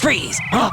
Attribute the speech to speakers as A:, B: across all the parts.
A: Freeze! Huh?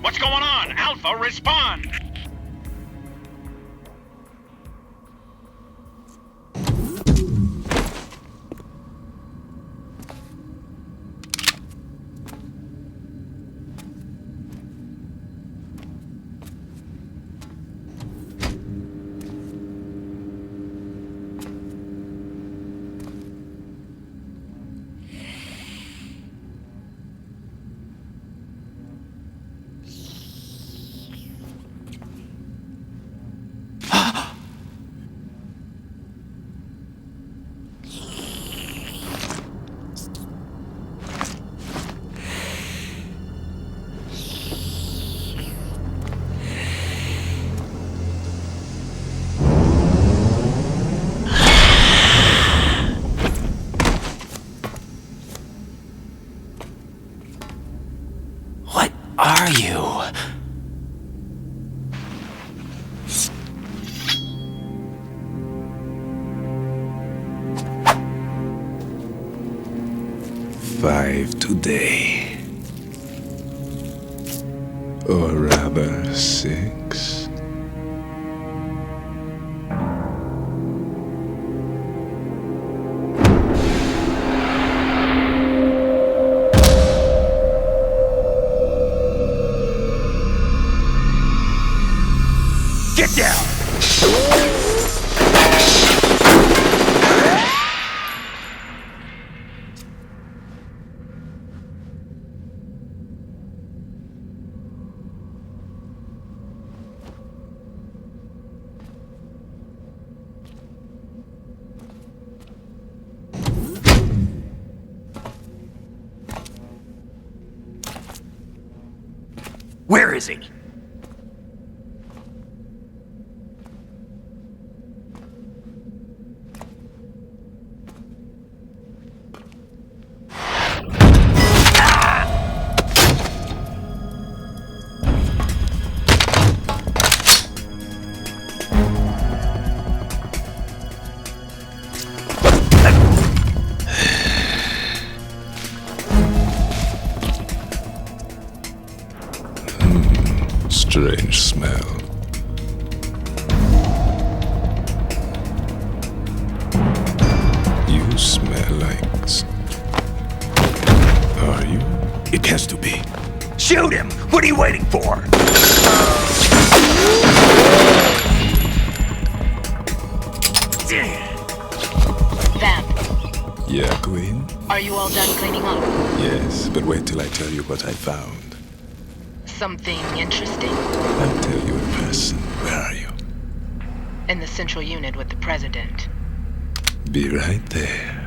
B: What's going on? Alpha, respond!
A: What are you?
C: Five today. Or rather, 6.
A: Get down!
D: Where is he?
C: Strange smell. You smell like... Are you? It has to be.
D: Shoot him! What are you waiting for?
E: Vamp,
C: Yeah, Queen?
E: are you all done cleaning up?
C: Yes, but wait till I tell you what I found.
E: Something interesting?
C: I'll tell you in person. Where are you?
E: In the central unit with the president.
C: Be right there.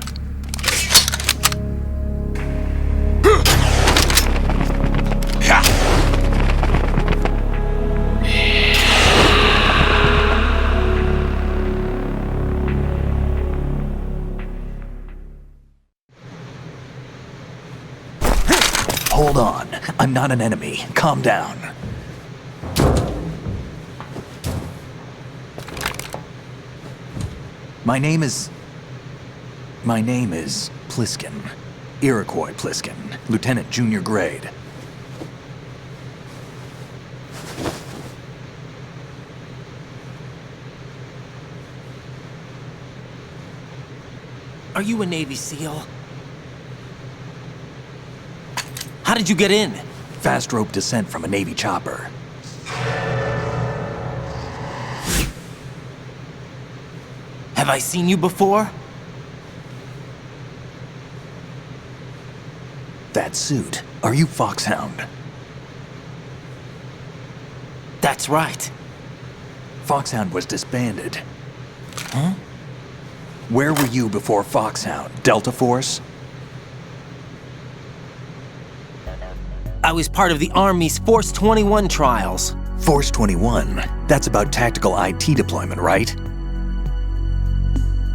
D: Hold on. I'm not an enemy. Calm down. My name is Pliskin. Iroquois Pliskin. Lieutenant Junior Grade.
A: Are you a Navy SEAL? How did you get in?
D: Fast rope descent from a Navy chopper.
A: Have I seen you before?
D: That suit. Are you Foxhound?
A: That's right.
D: Foxhound was disbanded. Huh? Where were you before Foxhound? Delta Force?
A: I was part of the Army's Force 21 trials.
D: Force 21? That's about tactical IT deployment, right?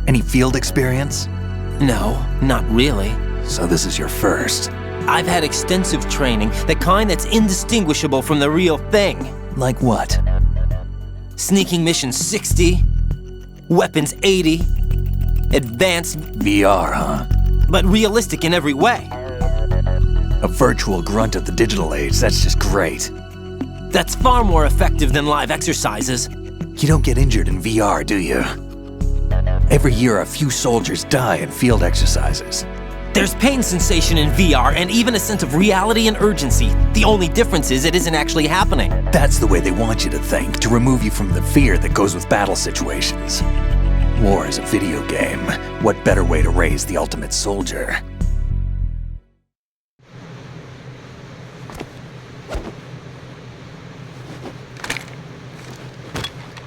D: Any field experience?
A: No, not really.
D: So this is your first.
A: I've had extensive training, the kind that's indistinguishable from the real thing.
D: Like what?
A: Sneaking mission 60, weapons 80, advanced,
D: VR, huh?
A: but realistic in every way.
D: A virtual grunt of the digital age, that's just great.
A: That's far more effective than live exercises.
D: You don't get injured in VR, do you? Every year a few soldiers die in field exercises.
A: There's pain sensation in VR and even a sense of reality and urgency. The only difference is it isn't actually happening.
D: That's the way they want you to think, to remove you from the fear that goes with battle situations. War is a video game. What better way to raise the ultimate soldier?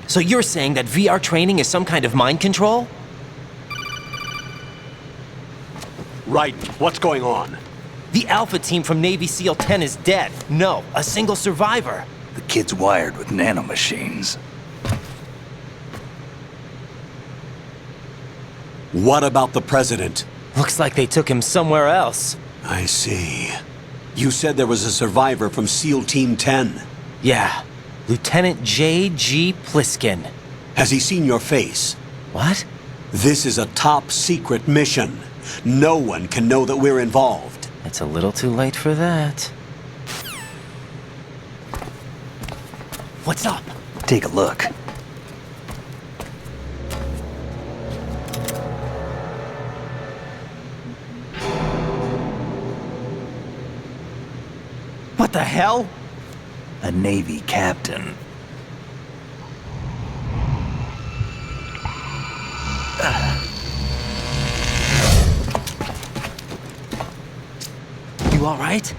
A: So you're saying that VR training is some kind of mind control?
F: Right. What's going on?
A: The Alpha team from Navy SEAL 10 is dead. No, a single survivor.
D: The kid's wired with nanomachines.
F: What about the president?
A: Looks like they took him somewhere else.
F: I see. You said there was a survivor from SEAL Team 10.
A: Yeah, Lieutenant J.G. Pliskin.
F: Has he seen your face?
A: What?
F: This is a top secret mission. No one can know that we're involved.
A: It's a little too late for that. What's up?
D: Take a look.
A: What the hell?
D: A Navy captain.
A: You all right?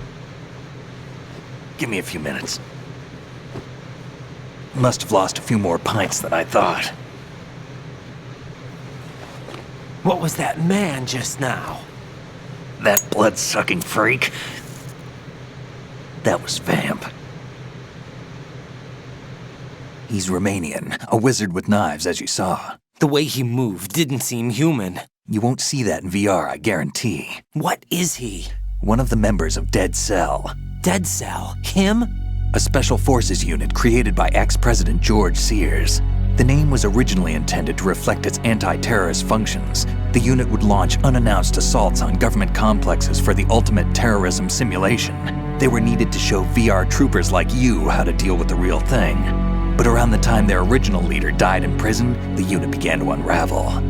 D: Give me a few minutes. Must have lost a few more pints than I thought.
A: What was that man just now?
D: That blood-sucking freak? That was Vamp. He's Romanian, a wizard with knives, as you saw.
A: The way he moved didn't seem human.
D: You won't see that in VR, I guarantee.
A: What is he?
D: One of the members of Dead Cell.
A: Dead Cell? Him?
D: A special forces unit created by ex-President George Sears. The name was originally intended to reflect its anti-terrorist functions. The unit would launch unannounced assaults on government complexes for the ultimate terrorism simulation. They were needed to show VR troopers like you how to deal with the real thing. But around the time their original leader died in prison, the unit began to unravel.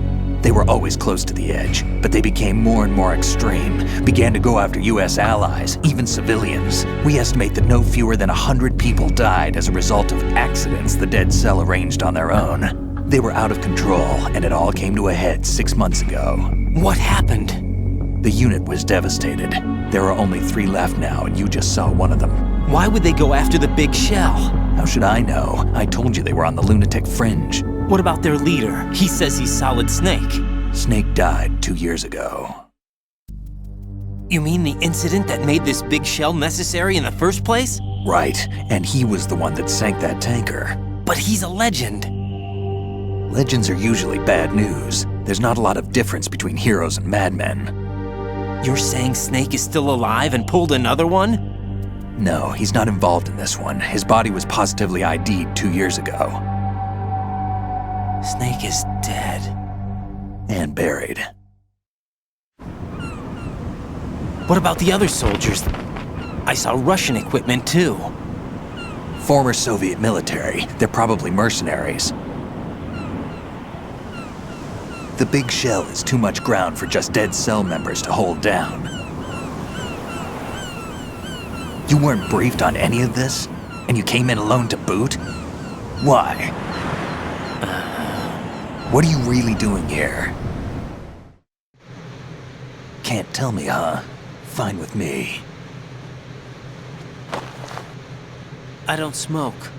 D: They were always close to the edge, but they became more and more extreme, began to go after US allies, even civilians. We estimate that no fewer than 100 people died as a result of accidents the Dead Cell arranged on their own. They were out of control, and it all came to a head 6 months ago.
A: What happened?
D: The unit was devastated. There are only 3 left now, and you just saw one of them.
A: Why would they go after the big shell?
D: How should I know? I told you they were on the lunatic fringe.
A: What about their leader? He says he's Solid Snake.
D: Snake died 2 years ago.
A: You mean the incident that made this big shell necessary in the first place?
D: Right, and he was the one that sank that tanker.
A: But he's a legend.
D: Legends are usually bad news. There's not a lot of difference between heroes and madmen.
A: You're saying Snake is still alive and pulled another one?
D: No, he's not involved in this one. His body was positively ID'd 2 years ago.
A: Snake is dead.
D: And buried.
A: What about the other soldiers? I saw Russian equipment too.
D: Former Soviet military. They're probably mercenaries. The big shell is too much ground for just Dead Cell members to hold down. You weren't briefed on any of this? And you came in alone to boot? Why? What are you really doing here? Can't tell me, huh? Fine with me.
A: I don't smoke.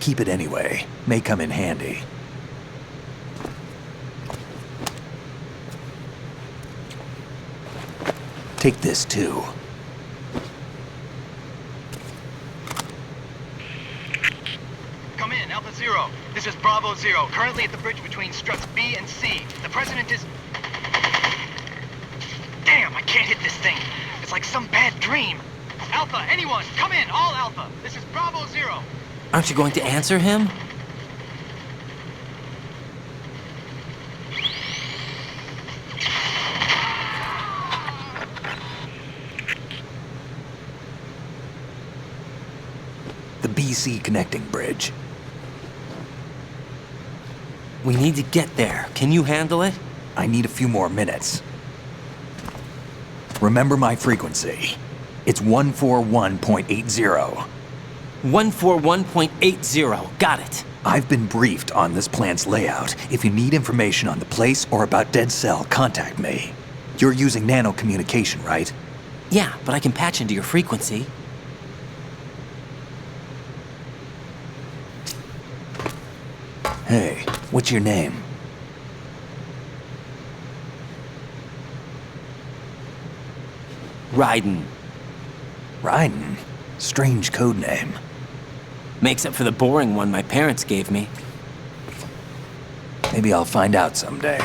D: Keep it anyway. May come in handy. Take this too.
B: Come in, Alpha Zero. This is Bravo Zero, currently at the bridge between struts B and C. The President is... Damn, I can't hit this thing. It's like some bad dream. Alpha, anyone, come in, all Alpha. This is Bravo Zero.
A: Aren't you going to answer him?
D: The BC connecting bridge.
A: We need to get there. Can you handle it?
D: I need a few more minutes. Remember my frequency. It's 141.80.
A: 141.80. Got it.
D: I've been briefed on this plant's layout. If you need information on the place or about Dead Cell, contact me. You're using nano communication, right?
A: Yeah, but I can patch into your frequency.
D: Hey, what's your name?
A: Raiden.
D: Raiden? Strange code name.
A: Makes up for the boring one my parents gave me.
D: Maybe I'll find out someday.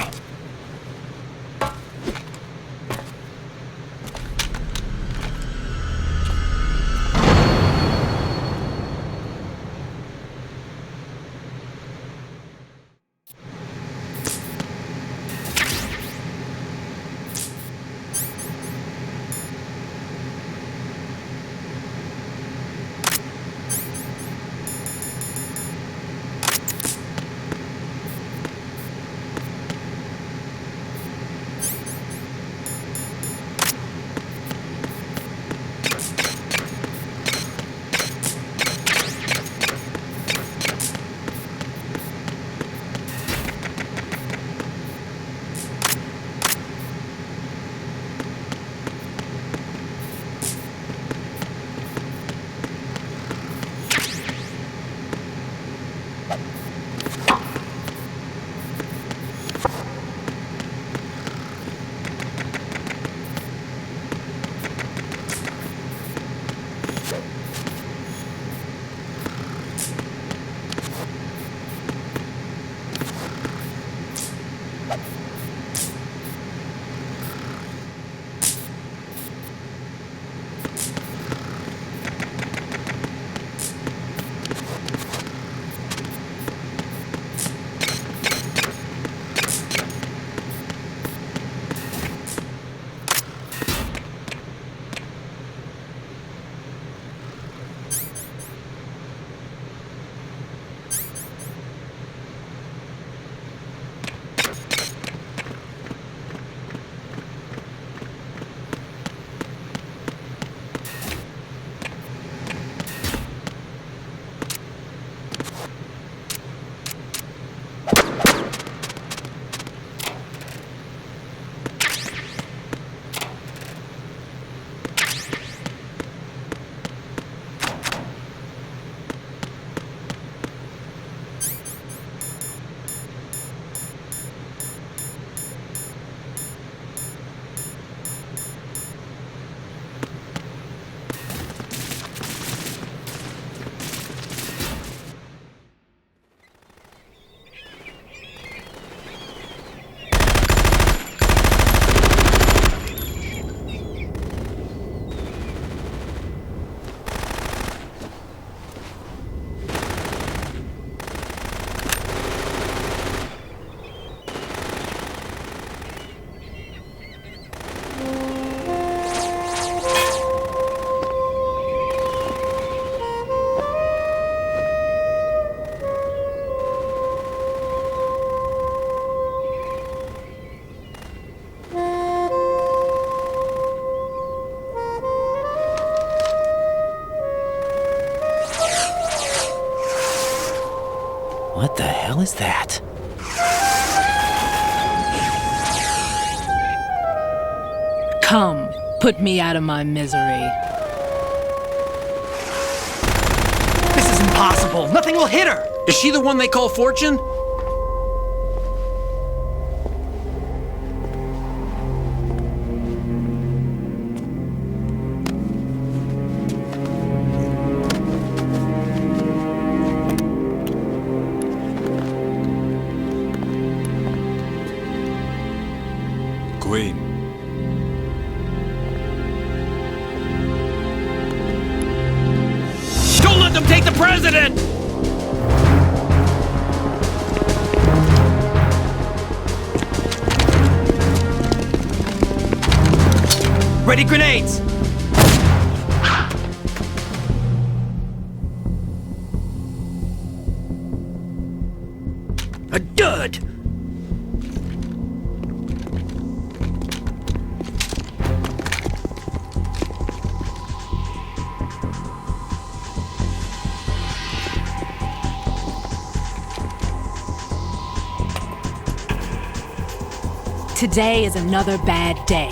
A: hell is that?
G: Come, put me out of my misery.
A: This is impossible! Nothing will hit her!
H: Is she the one they call Fortune?
C: Queen.
H: Don't let them take the president!
A: Ready grenades!
H: A dud!
G: Today is another bad day.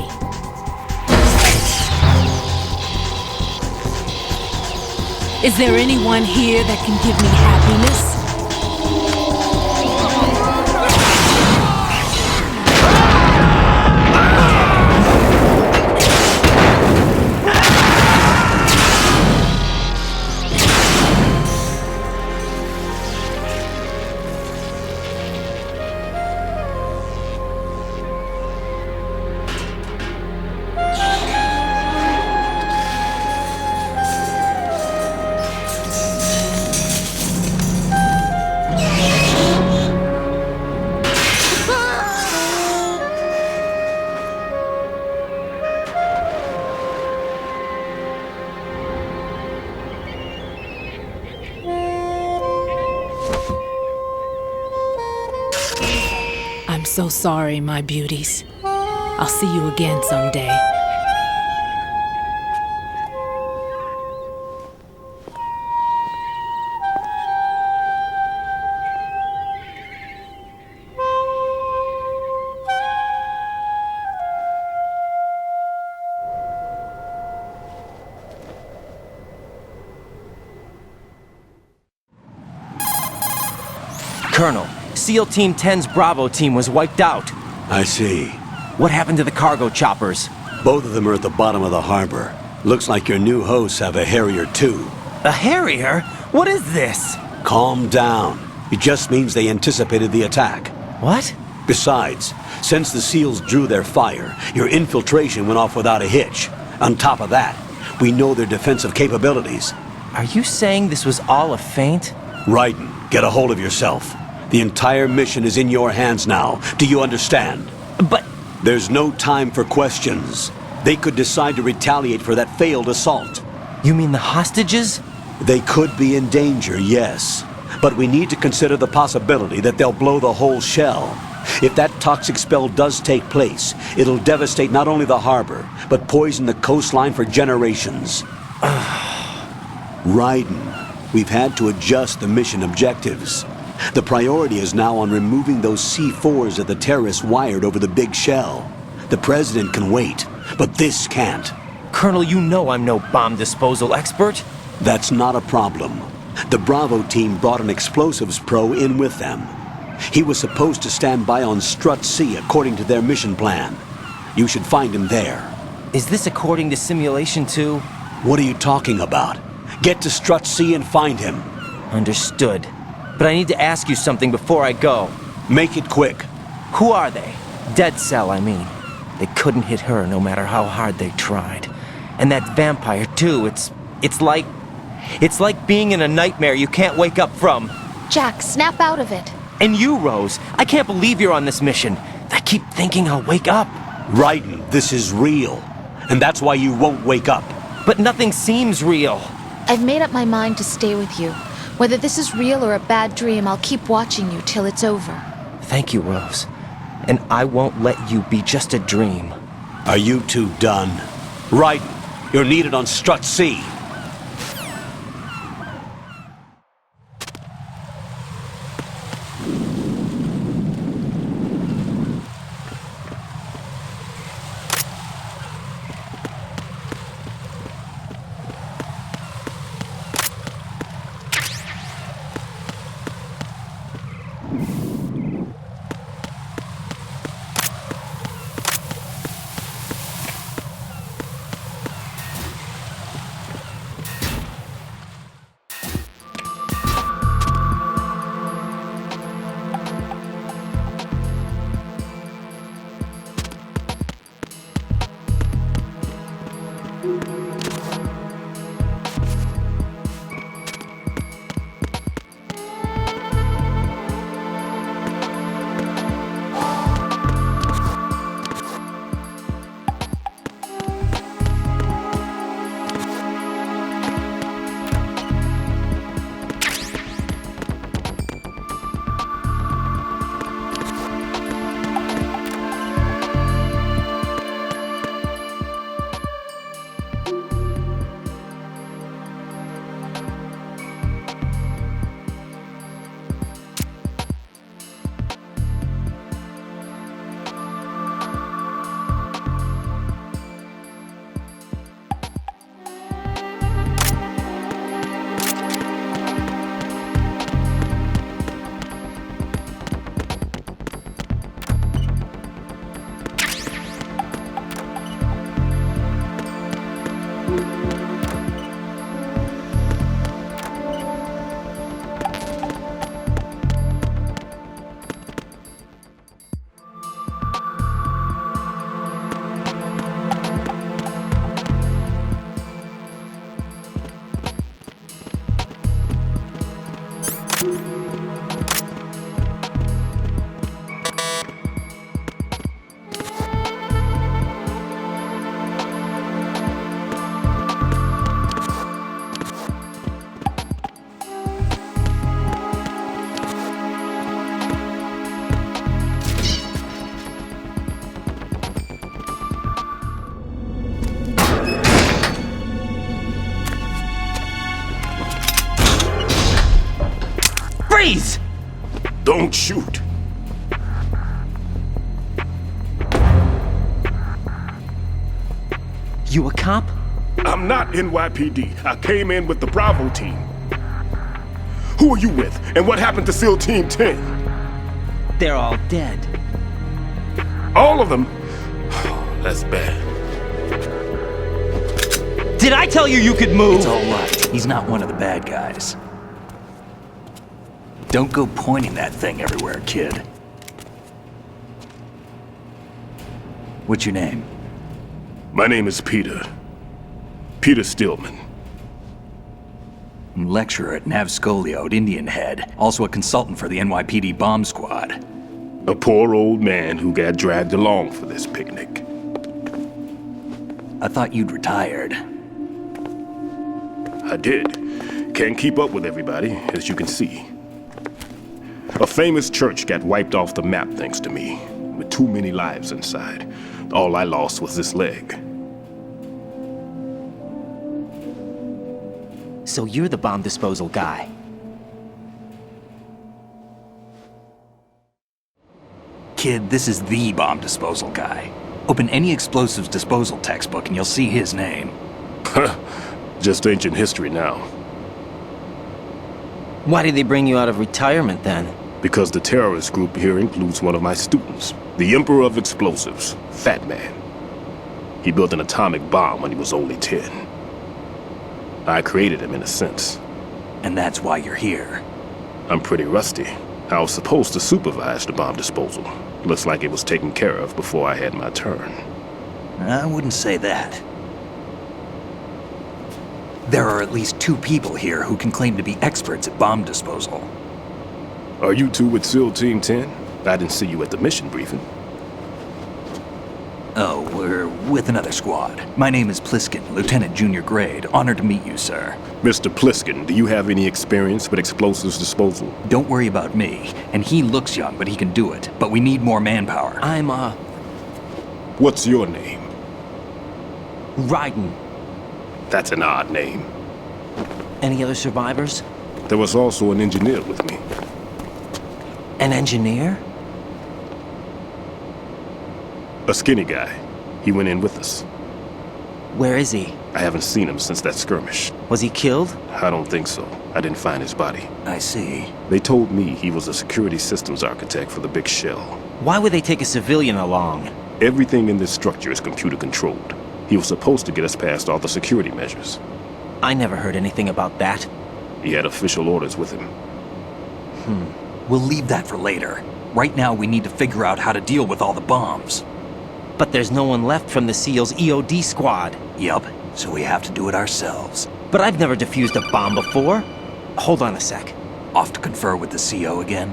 G: Is there anyone here that can give me happiness? I'm so sorry, my beauties. I'll see you again someday.
A: Colonel, SEAL Team 10's Bravo team was wiped out.
F: I see.
A: What happened to the cargo choppers?
F: Both of them are at the bottom of the harbor. Looks like your new hosts have a Harrier too.
A: A Harrier? What is this?
F: Calm down. It just means they anticipated the attack.
A: What?
F: Besides, since the SEALs drew their fire, your infiltration went off without a hitch. On top of that, we know their defensive capabilities.
A: Are you saying this was all a feint?
F: Raiden, get a hold of yourself. The entire mission is in your hands now. Do you understand?
A: But...
F: There's no time for questions. They could decide to retaliate for that failed assault.
A: You mean the hostages?
F: They could be in danger, yes. But we need to consider the possibility that they'll blow the whole shell. If that toxic spell does take place, it'll devastate not only the harbor, but poison the coastline for generations. Raiden, we've had to adjust the mission objectives. The priority is now on removing those C4s that the terrorists wired over the big shell. The president can wait, but this can't.
A: Colonel, you know I'm no bomb disposal expert.
F: That's not a problem. The Bravo team brought an explosives pro in with them. He was supposed to stand by on Strut C according to their mission plan. You should find him there.
A: Is this according to simulation 2?
F: What are you talking about? Get to Strut C and find him.
A: Understood. But I need to ask you something before I go.
F: Make it quick.
A: Who are they? Dead Cell, I mean. They couldn't hit her no matter how hard they tried. And that vampire, too, it's like being in a nightmare you can't wake up from.
I: Jack, snap out of it.
A: And you, Rose, I can't believe you're on this mission. I keep thinking I'll wake up.
F: Raiden, this is real. And that's why you won't wake up.
A: But nothing seems real.
I: I've made up my mind to stay with you. Whether this is real or a bad dream, I'll keep watching you till it's over.
A: Thank you, Rose. And I won't let you be just a dream.
F: Are you two done? Raiden, you're needed on Strut C.
A: Freeze!
C: Don't shoot.
A: You a cop?
C: I'm not NYPD. I came in with the Bravo team. Who are you with? And what happened to SEAL Team 10?
A: They're all dead.
C: All of them? That's bad.
A: Did I tell you you could move?
D: It's all right. He's not one of the bad guys. Don't go pointing that thing everywhere, kid. What's your name?
C: My name is Peter. Peter Stillman.
D: Lecturer at Nav Scolio at Indian Head. Also a consultant for the NYPD bomb squad.
C: A poor old man who got dragged along for this picnic.
D: I thought you'd retired.
C: I did. Can't keep up with everybody, as you can see. A famous church got wiped off the map thanks to me, with too many lives inside. All I lost was this leg.
A: So you're the bomb disposal guy.
D: Kid, this is the bomb disposal guy. Open any explosives disposal textbook and you'll see his name.
C: Just ancient history now.
A: Why did they bring you out of retirement then?
C: Because the terrorist group here includes one of my students, the Emperor of Explosives, Fat Man. He built an atomic bomb when he was only 10. I created him in a sense.
D: And that's why you're here.
C: I'm pretty rusty. I was supposed to supervise the bomb disposal. Looks like it was taken care of before I had my turn.
D: I wouldn't say that. There are at least 2 people here who can claim to be experts at bomb disposal.
C: Are you two with SEAL Team 10? I didn't see you at the mission briefing.
D: Oh, we're with another squad. My name is Pliskin, Lieutenant Junior Grade. Honored to meet you, sir.
C: Mr. Pliskin, do you have any experience with explosives disposal?
D: Don't worry about me. And he looks young, but he can do it. But we need more manpower.
A: I'm,
C: What's your name?
A: Ryden.
C: That's an odd name.
A: Any other survivors?
C: There was also an engineer with me.
A: An engineer?
C: A skinny guy. He went in with us.
A: Where is he?
C: I haven't seen him since that skirmish.
A: Was he killed?
C: I don't think so. I didn't find his body.
D: I see.
C: They told me he was a security systems architect for the big shell.
A: Why would they take a civilian along?
C: Everything in this structure is computer controlled. He was supposed to get us past all the security measures.
A: I never heard anything about that.
C: He had official orders with him.
D: We'll leave that for later. Right now, we need to figure out how to deal with all the bombs.
A: But there's no one left from the SEAL's EOD squad.
D: Yup. so we have to do it ourselves.
A: But I've never defused a bomb before. Hold on a sec.
D: Off to confer with the CO again?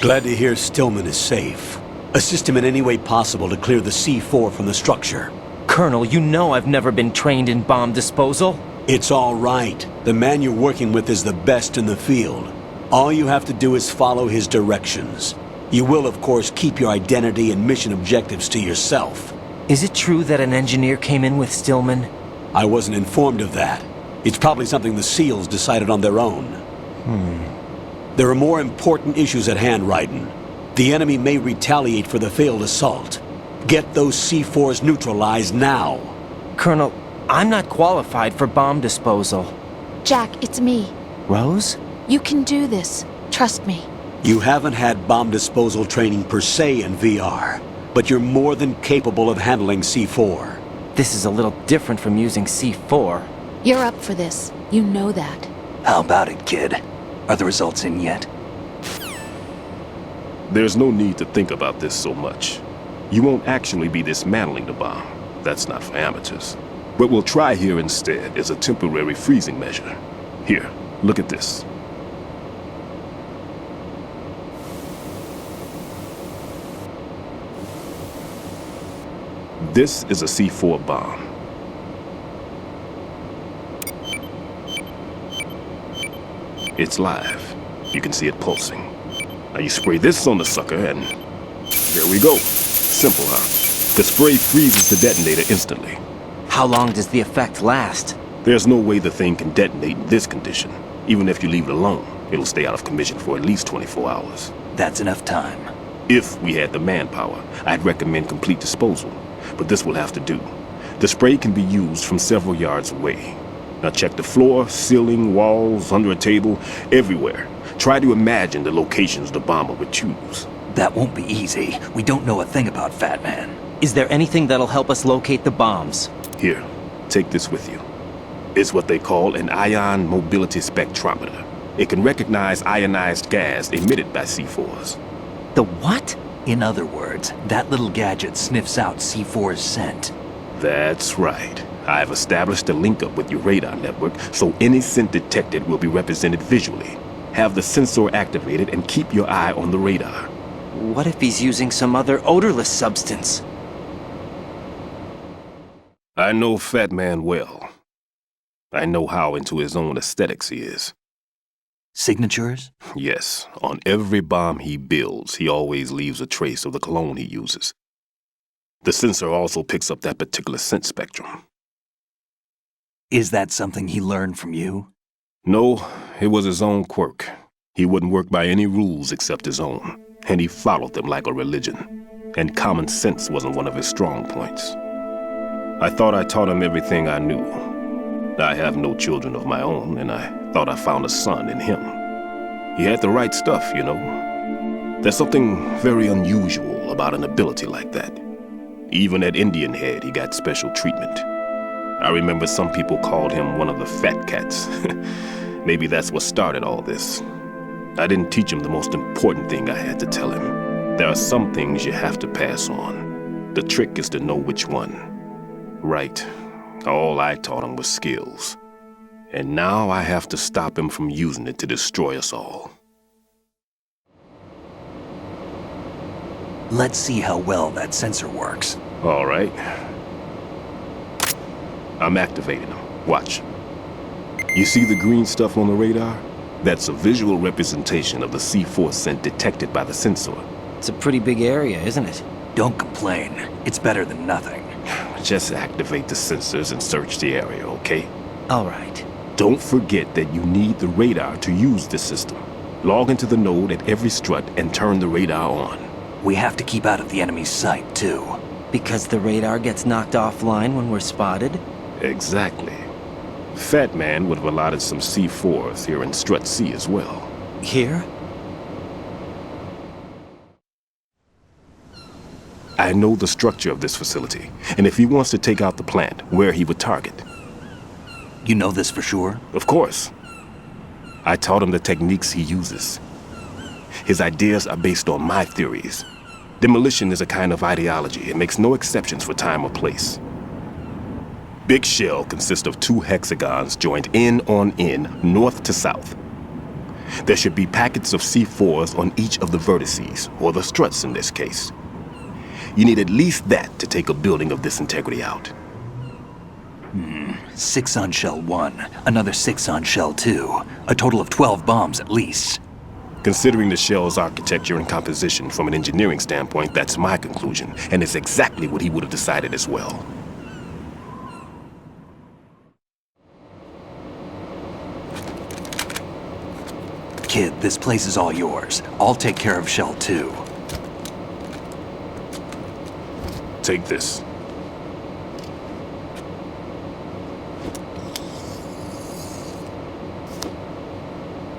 F: Glad to hear Stillman is safe. Assist him in any way possible to clear the C4 from the structure.
A: Colonel, you know I've never been trained in bomb disposal.
F: It's all right. The man you're working with is the best in the field. All you have to do is follow his directions. You will, of course, keep your identity and mission objectives to yourself.
A: Is it true that an engineer came in with Stillman?
F: I wasn't informed of that. It's probably something the SEALs decided on their own. There are more important issues at hand, Raiden. The enemy may retaliate for the failed assault. Get those C4s neutralized now.
A: Colonel, I'm not qualified for bomb disposal.
I: Jack, it's me.
A: Rose?
I: You can do this. Trust me.
F: You haven't had bomb disposal training per se in VR, but you're more than capable of handling C4.
A: This is a little different from using C4.
I: You're up for this. You know that.
D: How about it, kid? Are the results in yet?
C: There's no need to think about this so much. You won't actually be dismantling the bomb. That's not for amateurs. What we'll try here instead is a temporary freezing measure. Here, look at this. This is a C4 bomb. It's live. You can see it pulsing. Now you spray this on the sucker and there we go. Simple, huh? The spray freezes the detonator instantly.
A: How long does the effect last?
C: There's no way the thing can detonate in this condition. Even if you leave it alone, it'll stay out of commission for at least 24 hours.
D: That's enough time.
C: If we had the manpower, I'd recommend complete disposal. But this will have to do. The spray can be used from several yards away. Now check the floor, ceiling, walls, under a table, everywhere. Try to imagine the locations the bomber would choose.
D: That won't be easy. We don't know a thing about Fat Man.
A: Is there anything that'll help us locate the bombs?
C: Here, take this with you. It's what they call an ion mobility spectrometer. It can recognize ionized gas emitted by C4s.
A: The what?
D: In other words, that little gadget sniffs out C4's scent.
C: That's right. I've established a link-up with your radar network, so any scent detected will be represented visually. Have the sensor activated and keep your eye on the radar.
A: What if he's using some other odorless substance?
C: I know Fat Man well. I know how into his own aesthetics he is.
D: Signatures?
C: Yes, on every bomb he builds, he always leaves a trace of the cologne he uses. The sensor also picks up that particular scent spectrum.
D: Is that something he learned from you?
C: No, it was his own quirk. He wouldn't work by any rules except his own, and he followed them like a religion. And common sense wasn't one of his strong points. I thought I taught him everything I knew. I have no children of my own, and I thought I found a son in him. He had the right stuff, you know. There's something very unusual about an ability like that. Even at Indian Head, he got special treatment. I remember some people called him one of the fat cats. Maybe that's what started all this. I didn't teach him the most important thing I had to tell him. There are some things you have to pass on. The trick is to know which one. Right. All I taught him was skills. And now I have to stop him from using it to destroy us all.
D: Let's see how well that sensor works.
C: All right. I'm activating them. Watch. You see the green stuff on the radar? That's a visual representation of the C4 scent detected by the sensor.
A: It's a pretty big area, isn't it?
D: Don't complain. It's better than nothing.
C: Just activate the sensors and search the area, okay?
A: All right.
C: Don't forget that you need the radar to use this system. Log into the node at every strut and turn the radar on.
D: We have to keep out of the enemy's sight, too.
A: Because the radar gets knocked offline when we're spotted?
C: Exactly. Fat Man would have allotted some C4s here in Strut C as well.
A: Here?
C: I know the structure of this facility, and if he wants to take out the plant, where he would target.
D: You know this for sure?
C: Of course. I taught him the techniques he uses. His ideas are based on my theories. Demolition is a kind of ideology. It makes no exceptions for time or place. Big shell consists of 2 hexagons joined end on end, north to south. There should be packets of C4s on each of the vertices, or the struts in this case. You need at least that to take a building of this integrity out.
D: 6 on shell 1, another 6 on shell 2. A total of 12 bombs at least.
C: Considering the shell's architecture and composition from an engineering standpoint, that's my conclusion, and it's exactly what he would have decided as well.
D: Kid, this place is all yours. I'll take care of shell 2.
C: Take this.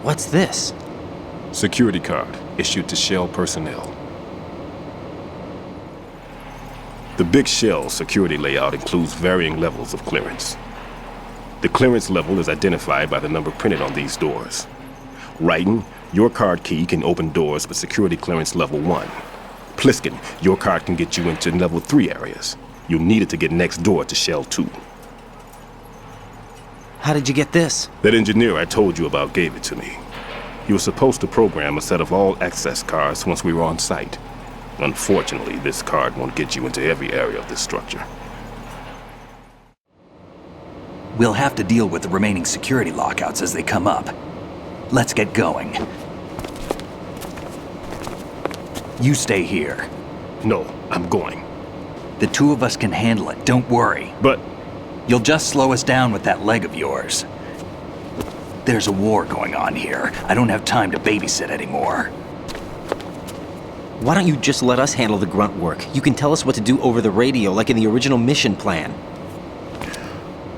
A: What's this?
C: Security card issued to Shell personnel. The Big Shell security layout includes varying levels of clearance. The clearance level is identified by the number printed on these doors. Writing, your card key can open doors with security clearance level 1. Pliskin, your card can get you into level 3 areas. You'll need it to get next door to Shell 2.
A: How did you get this?
C: That engineer I told you about gave it to me. He was supposed to program a set of all-access cards once we were on site. Unfortunately, this card won't get you into every area of this structure.
D: We'll have to deal with the remaining security lockouts as they come up. Let's get going. You stay here.
C: No, I'm going.
D: The 2 of us can handle it, don't worry.
C: But
D: You'll just slow us down with that leg of yours. There's a war going on here. I don't have time to babysit anymore.
A: Why don't you just let us handle the grunt work? You can tell us what to do over the radio, like in the original mission plan.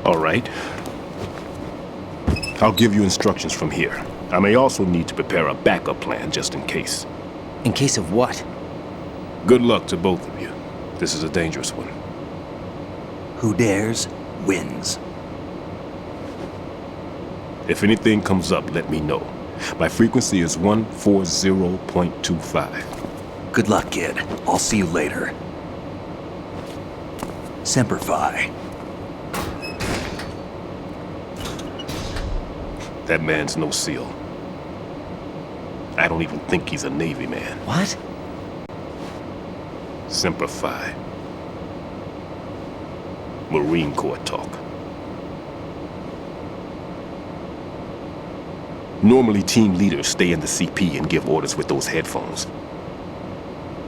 C: all right. I'll give you instructions from here. I may also need to prepare a backup plan just in case.
A: In case of what?
C: Good luck to both of you. This is a dangerous one.
D: Who dares, wins.
C: If anything comes up, let me know. My frequency is 140.25.
D: Good luck, kid. I'll see you later. Semper Fi.
C: That man's no SEAL. I don't even think he's a Navy man.
A: What?
C: Semper Fi. Marine Corps talk. Normally, team leaders stay in the CP and give orders with those headphones.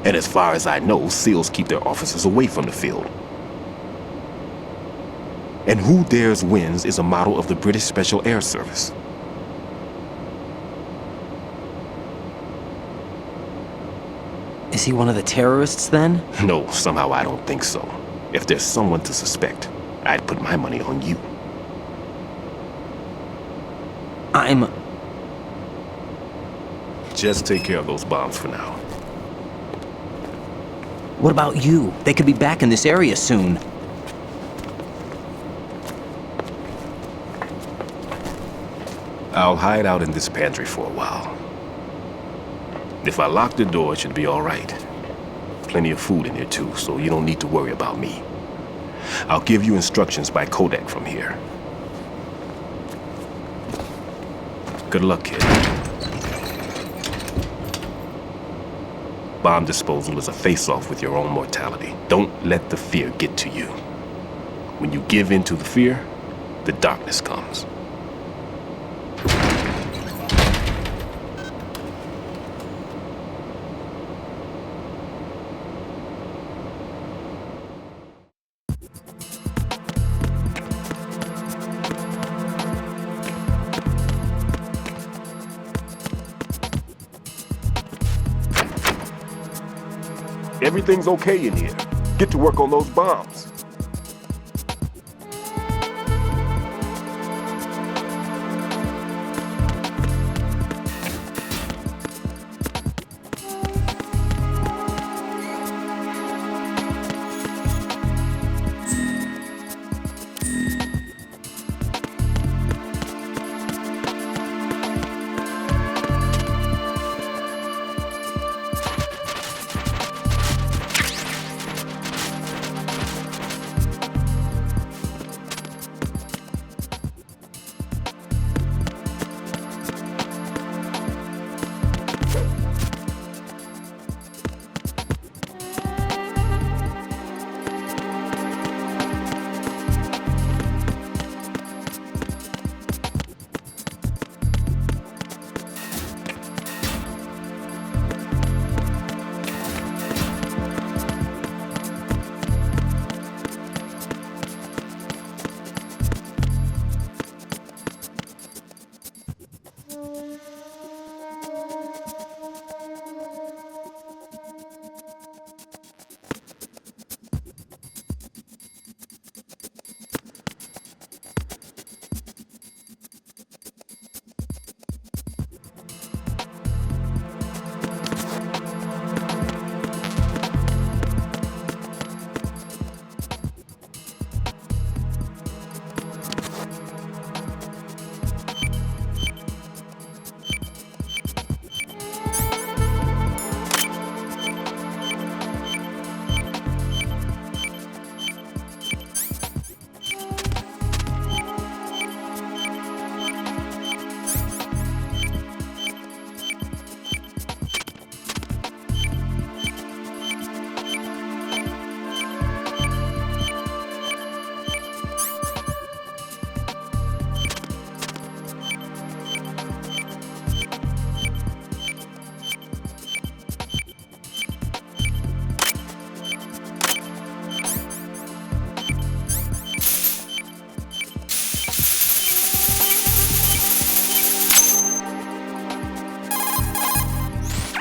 C: And as far as I know, SEALs keep their officers away from the field. And Who Dares Wins is a model of the British Special Air Service.
A: Is he one of the terrorists then?
C: No, somehow I don't think so. If there's someone to suspect, I'd put my money on you. Just take care of those bombs for now.
A: What about you? They could be back in this area soon.
C: I'll hide out in this pantry for a while. If I lock the door, it should be all right. Plenty of food in here too, so you don't need to worry about me. I'll give you instructions by Kodak from here. Good luck, kid. Bomb disposal is a face-off with your own mortality. Don't let the fear get to you. When you give in to the fear, the darkness comes. Everything's okay in here. Get to work on those bombs.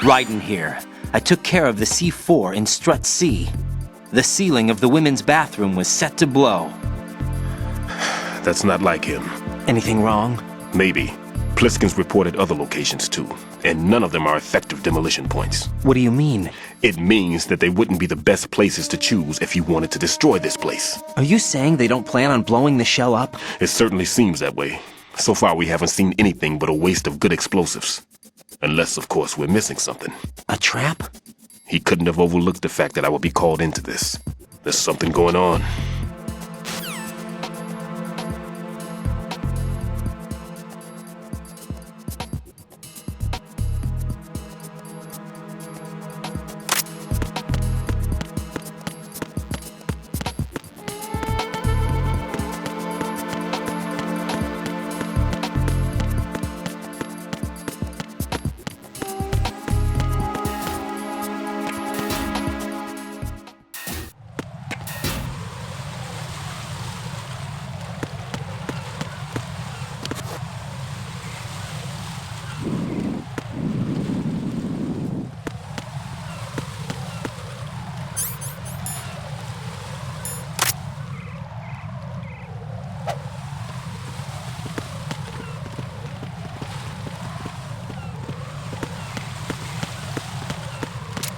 A: Raiden here. I took care of the C4 in Strut C. The ceiling of the women's bathroom was set to blow.
C: That's not like him.
A: Anything wrong?
C: Maybe. Pliskin's reported other locations too, and none of them are effective demolition points.
A: What do you mean?
C: It means that they wouldn't be the best places to choose if you wanted to destroy this place.
A: Are you saying they don't plan on blowing the shell up?
C: It certainly seems that way. So far we haven't seen anything but a waste of good explosives. Unless, of course, we're missing something.
A: A trap?
C: He couldn't have overlooked the fact that I would be called into this. There's something going on.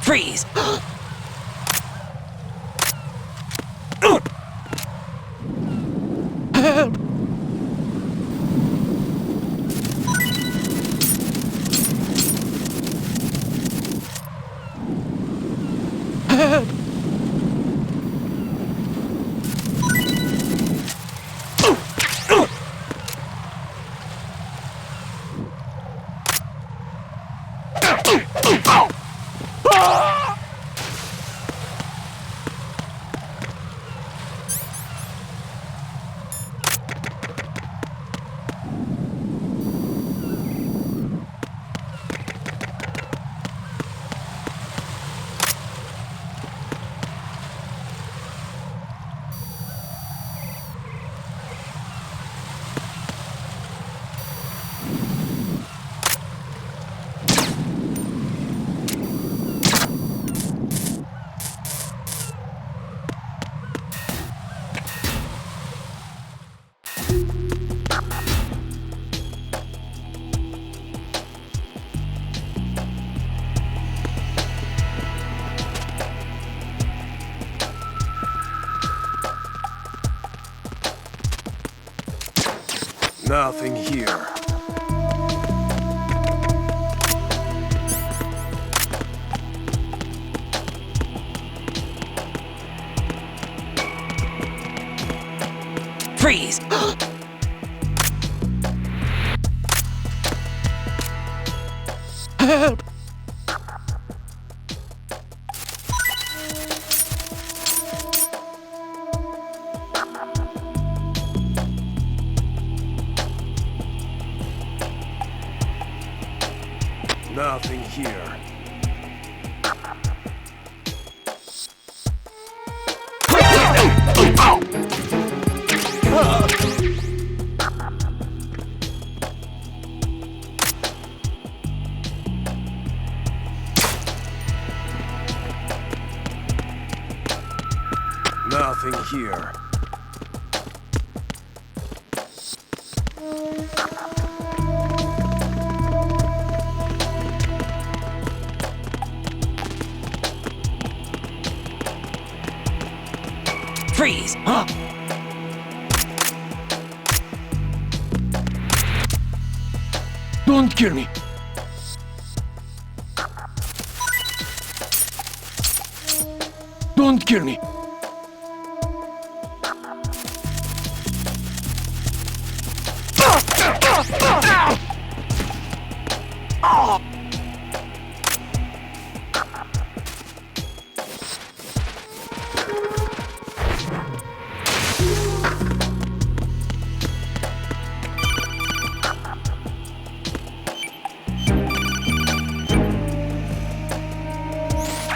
A: Freeze!
C: Nothing here.
A: Freeze!
H: Help!
C: Nothing here. Nothing here.
A: Freeze! Huh?
H: Don't kill me! Don't kill me!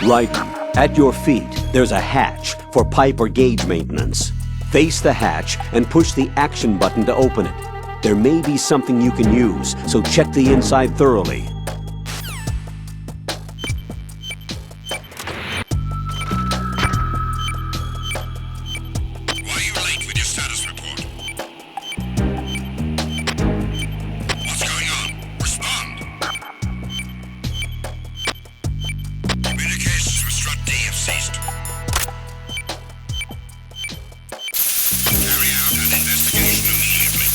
F: Raiden, at your feet, there's a hatch for pipe or gauge maintenance. Face the hatch and push the action button to open it. There may be something you can use, so check the inside thoroughly.
J: ceased. Carry out an investigation immediately.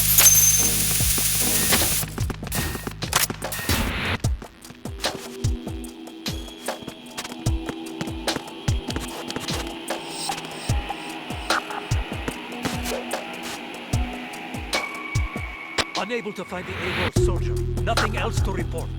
K: Unable to find the AWOL soldier. Nothing else to report.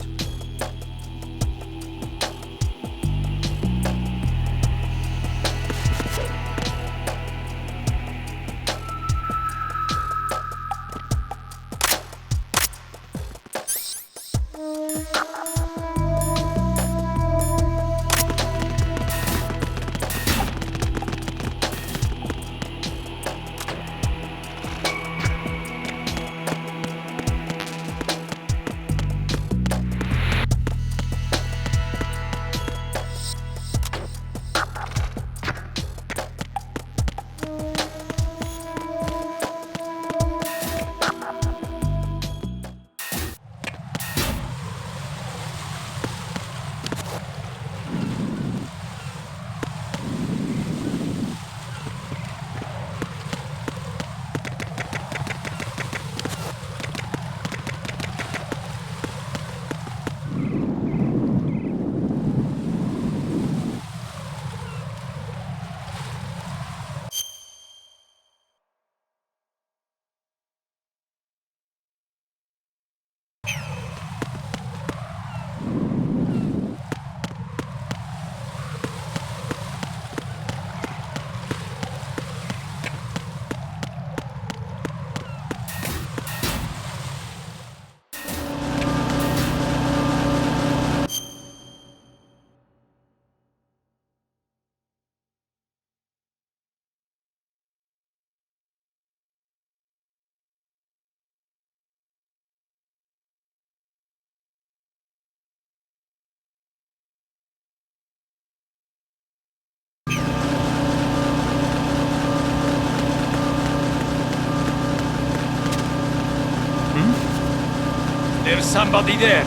H: There's somebody there.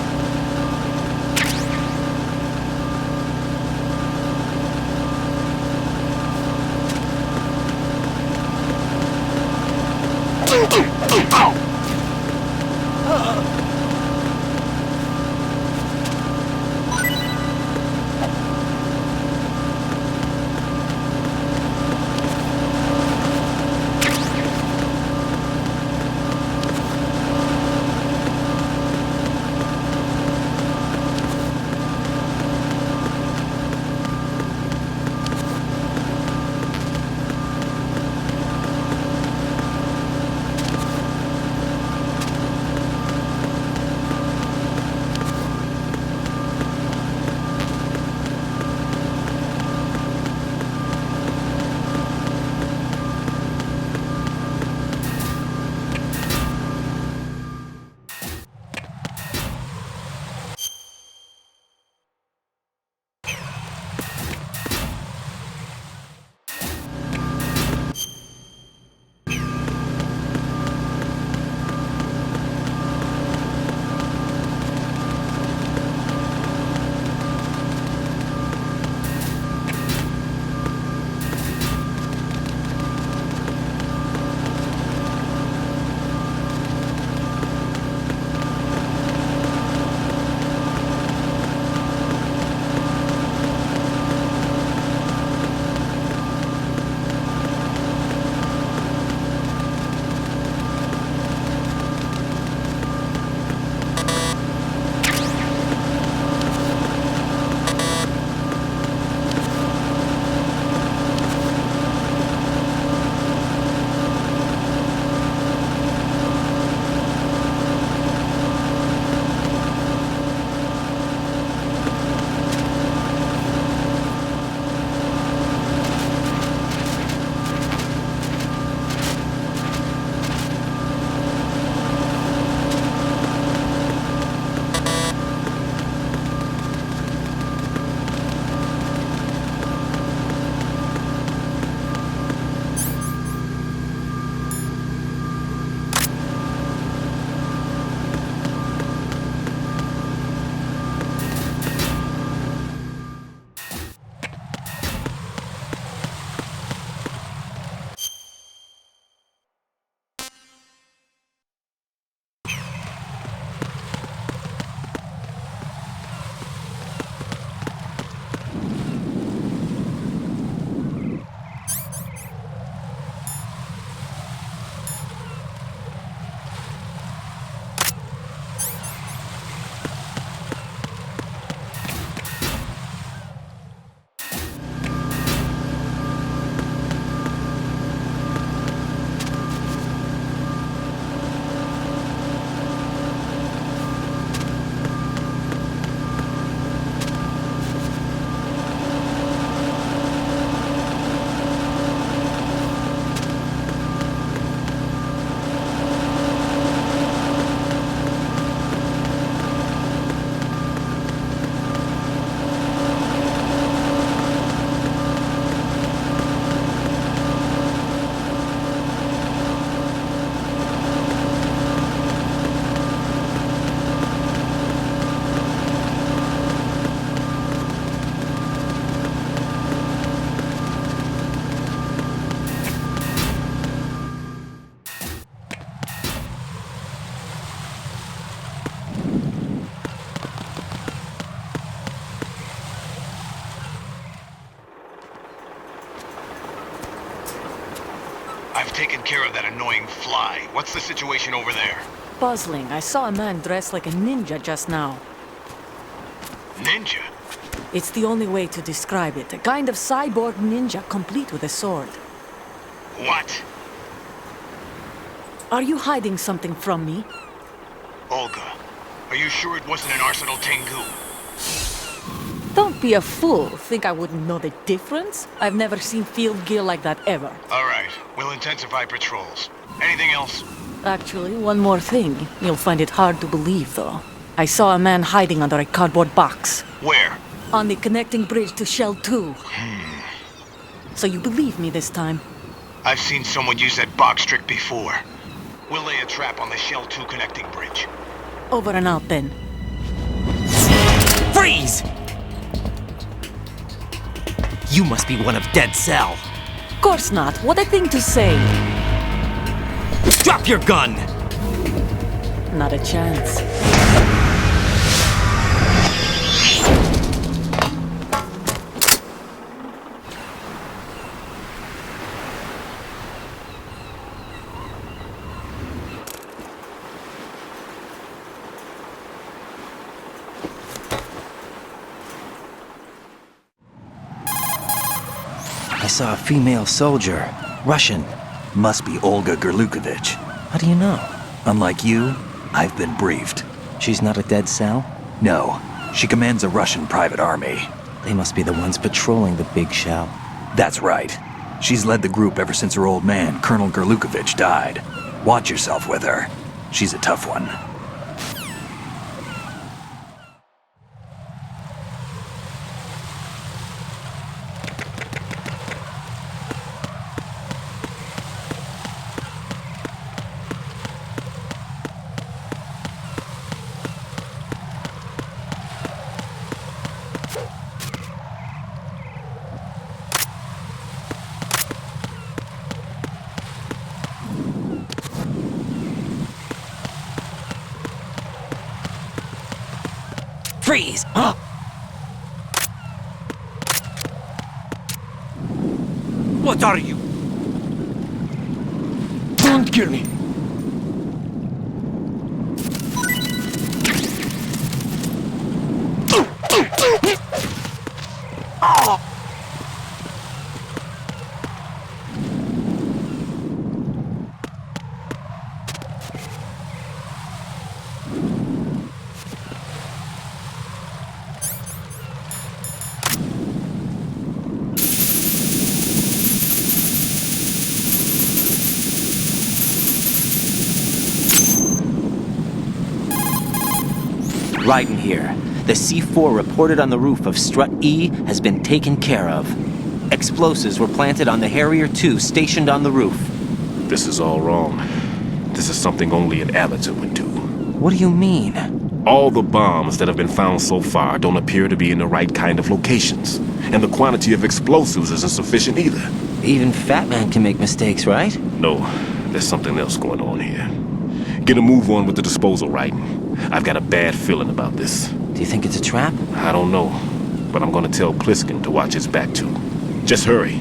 B: I've taken care of that annoying fly. What's the situation over there?
G: Puzzling. I saw a man dressed like a ninja just now.
B: Ninja?
G: It's the only way to describe it. A kind of cyborg ninja complete with a sword.
B: What?
G: Are you hiding something from me?
B: Olga, are you sure it wasn't an Arsenal Tengu?
G: Don't be a fool. Think I wouldn't know the difference? I've never seen field gear like that ever.
B: All right, we'll intensify patrols. Anything else?
G: Actually, one more thing. You'll find it hard to believe, though. I saw a man hiding under a cardboard box.
B: Where?
G: On the connecting bridge to Shell 2. So you believe me this time?
B: I've seen someone use that box trick before. We'll lay a trap on the Shell 2 connecting bridge.
G: Over and out, then.
A: Freeze! You must be one of Dead Cell.
G: Course not. What a thing to say.
A: Drop your gun!
G: Not a chance.
A: I saw a female soldier. Russian.
D: Must be Olga Gerlukovich.
A: How do you know?
D: Unlike you, I've been briefed.
A: She's not a Dead Cell?
D: No, she commands a Russian private army.
A: They must be the ones patrolling the big shell.
D: That's right. She's led the group ever since her old man, Colonel Gerlukovich, died. Watch yourself with her. She's a tough one.
A: Freeze! Huh?
K: What are you?
C: Don't kill me!
A: Raiden here. The C4 reported on the roof of Strut E has been taken care of. Explosives were planted on the Harrier 2 stationed on the roof.
C: This is all wrong. This is something only an amateur would do.
A: What do you mean?
C: All the bombs that have been found so far don't appear to be in the right kind of locations. And the quantity of explosives isn't sufficient either.
A: Even Fat Man can make mistakes, right?
C: No, there's something else going on here. Get a move on with the disposal, Raiden. I've got a bad feeling about this.
A: Do you think it's a trap?
C: I don't know, but I'm gonna tell Pliskin to watch his back too. Just hurry.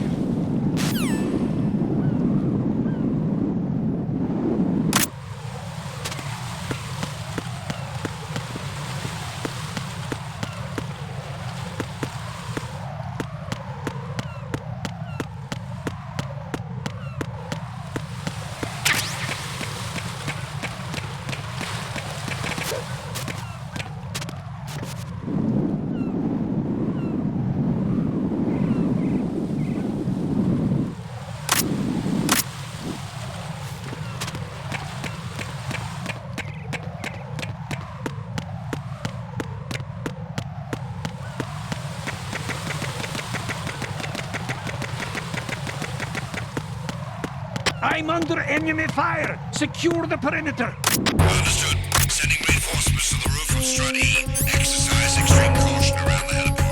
K: I'm under enemy fire! Secure the perimeter!
J: Understood. Sending reinforcements to the roof of Strut E. Exercise extreme caution around the heliport.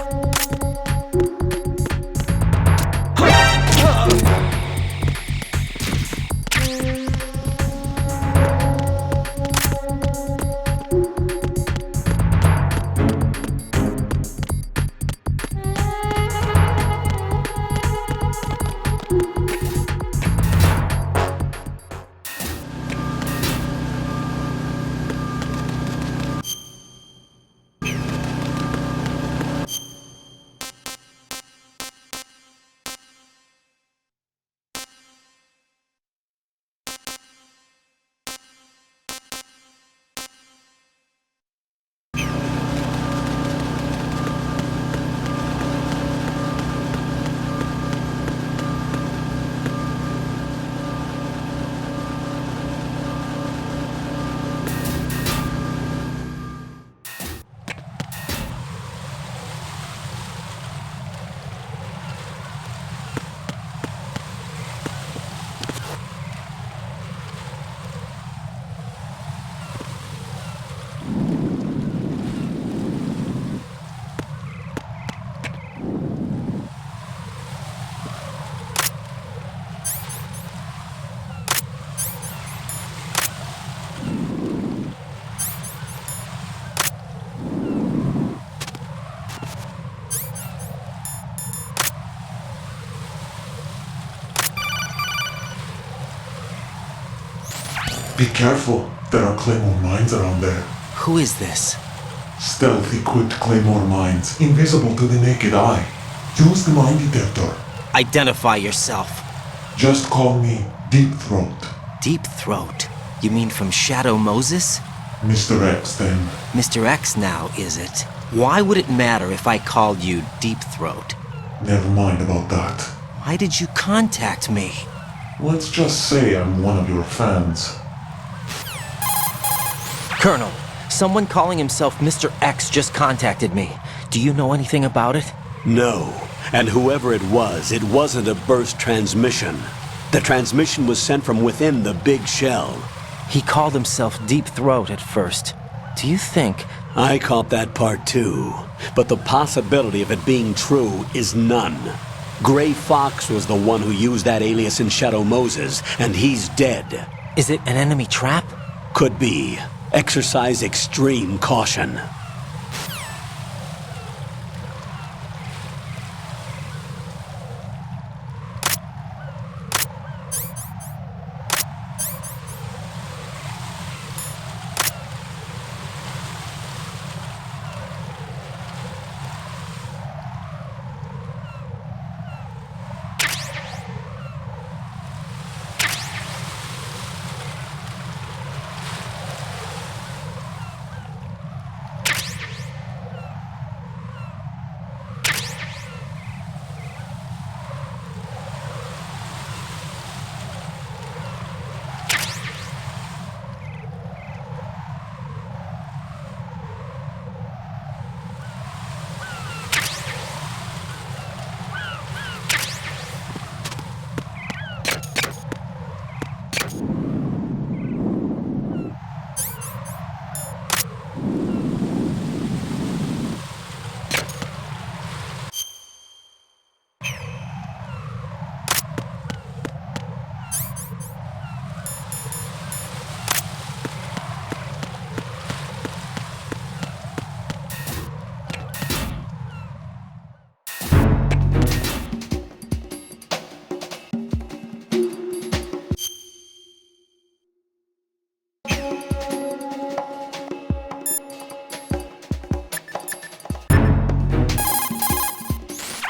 L: Be careful. There are claymore mines around there.
A: Who is this?
L: Stealth-equipped claymore mines, invisible to the naked eye. Use the mine detector.
A: Identify yourself.
L: Just call me Deep Throat.
A: Deep Throat? You mean from Shadow Moses?
L: Mr. X, then.
A: Mr. X now, is it? Why would it matter if I called you Deep Throat?
L: Never mind about that.
A: Why did you contact me?
L: Let's just say I'm one of your fans.
A: Colonel, someone calling himself Mr. X just contacted me. Do you know anything about it?
F: No. And whoever it wasn't a burst transmission. The transmission was sent from within the big shell.
A: He called himself Deep Throat at first. Do you think...
F: I caught that part too. But the possibility of it being true is none. Gray Fox was the one who used that alias in Shadow Moses, and he's dead.
A: Is it an enemy trap?
F: Could be. Exercise extreme caution.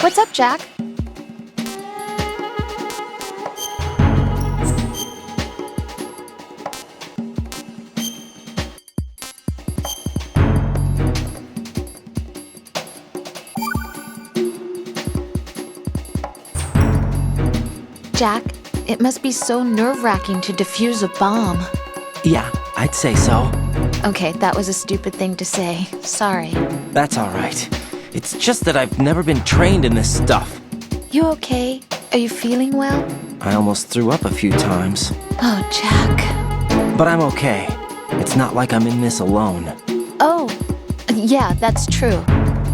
I: What's up, Jack? Jack, it must be so nerve-wracking to defuse a bomb.
A: Yeah, I'd say so.
I: Okay, that was a stupid thing to say. Sorry.
A: That's all right. It's just that I've never been trained in this stuff.
I: You okay? Are you feeling well?
A: I almost threw up a few times.
I: Oh, Jack.
A: But I'm okay. It's not like I'm in this alone.
I: Oh, yeah, that's true.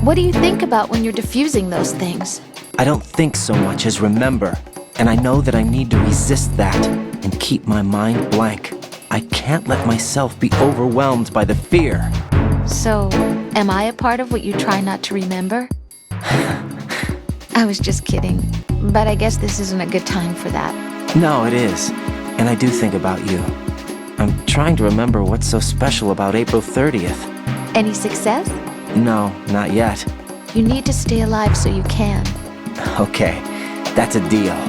I: What do you think about when you're defusing those things?
A: I don't think so much as remember. And I know that I need to resist that and keep my mind blank. I can't let myself be overwhelmed by the fear.
I: So, am I a part of what you try not to remember? I was just kidding. But I guess this isn't a good time for that.
A: No, it is. And I do think about you. I'm trying to remember what's so special about April 30th.
I: Any success?
A: No, not yet.
I: You need to stay alive so you can.
A: Okay, that's a deal.